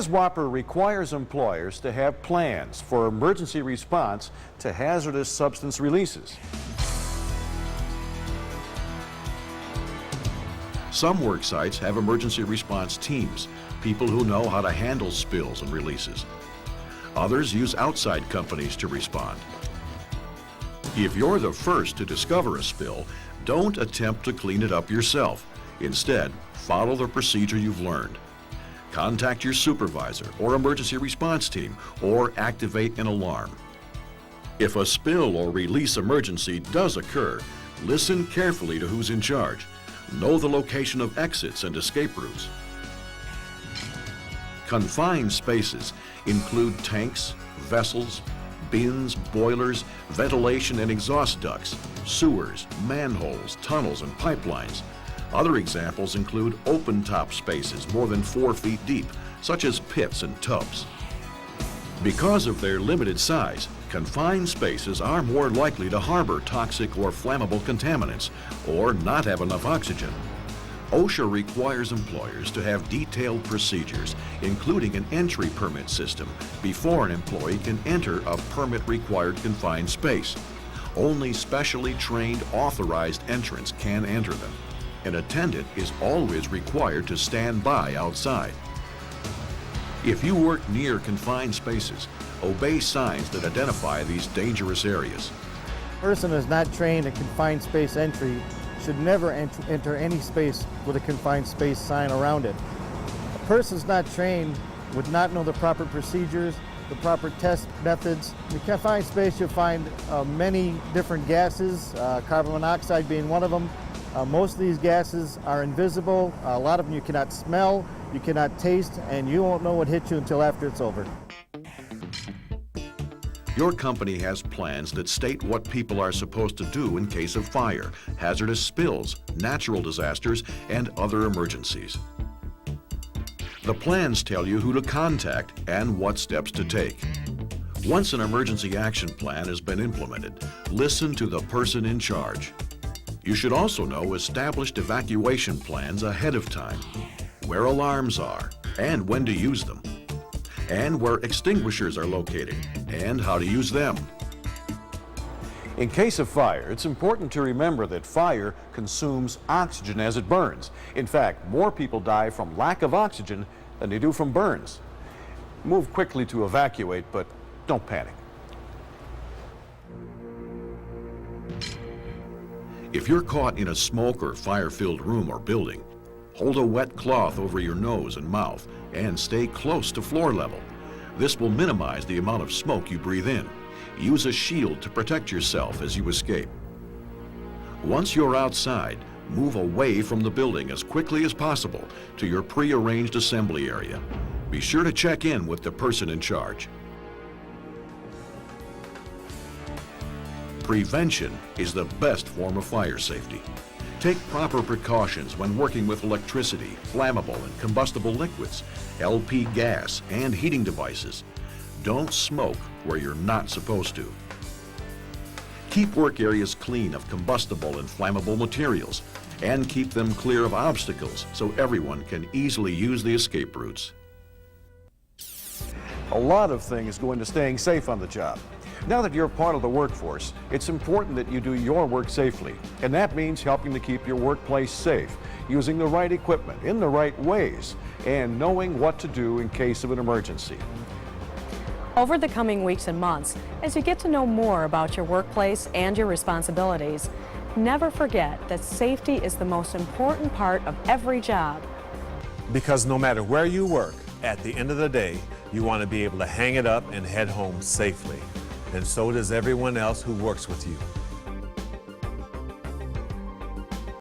WAPR requires employers to have plans for emergency response to hazardous substance releases. Some work sites have emergency response teams, people who know how to handle spills and releases. Others use outside companies to respond. If you're the first to discover a spill, don't attempt to clean it up yourself. Instead, follow the procedure you've learned. Contact your supervisor or emergency response team, or activate an alarm. If a spill or release emergency does occur, listen carefully to who's in charge. Know the location of exits and escape routes. Confined spaces include tanks, vessels, bins, boilers, ventilation and exhaust ducts, sewers, manholes, tunnels, and pipelines. Other examples include open-top spaces more than 4 feet deep, such as pits and tubs. Because of their limited size, confined spaces are more likely to harbor toxic or flammable contaminants or not have enough oxygen. OSHA requires employers to have detailed procedures, including an entry permit system, before an employee can enter a permit-required confined space. Only specially trained, authorized entrants can enter them. An attendant is always required to stand by outside. If you work near confined spaces, obey signs that identify these dangerous areas. A person who is not trained in confined space entry should never enter any space with a confined space sign around it. A person who's not trained would not know the proper procedures, the proper test methods. In the confined space you'll find many different gases, carbon monoxide being one of them. Most of these gases are invisible. A lot of them you cannot smell, you cannot taste, and you won't know what hit you until after it's over. Your company has plans that state what people are supposed to do in case of fire, hazardous spills, natural disasters, and other emergencies. The plans tell you who to contact and what steps to take. Once an emergency action plan has been implemented, listen to the person in charge. You should also know established evacuation plans ahead of time, where alarms are and when to use them, and where extinguishers are located and how to use them. In case of fire, it's important to remember that fire consumes oxygen as it burns. In fact, more people die from lack of oxygen than they do from burns. Move quickly to evacuate, but don't panic. If you're caught in a smoke or fire-filled room or building, hold a wet cloth over your nose and mouth and stay close to floor level. This will minimize the amount of smoke you breathe in. Use a shield to protect yourself as you escape. Once you're outside, move away from the building as quickly as possible to your pre-arranged assembly area. Be sure to check in with the person in charge. Prevention is the best form of fire safety. Take proper precautions when working with electricity, flammable and combustible liquids, LP gas, and heating devices. Don't smoke where you're not supposed to. Keep work areas clean of combustible and flammable materials, and keep them clear of obstacles so everyone can easily use the escape routes. A lot of things go into staying safe on the job. Now that you're part of the workforce, it's important that you do your work safely. And that means helping to keep your workplace safe, using the right equipment in the right ways, and knowing what to do in case of an emergency. Over the coming weeks and months, as you get to know more about your workplace and your responsibilities, never forget that safety is the most important part of every job. Because no matter where you work, at the end of the day, you want to be able to hang it up and head home safely. And so does everyone else who works with you.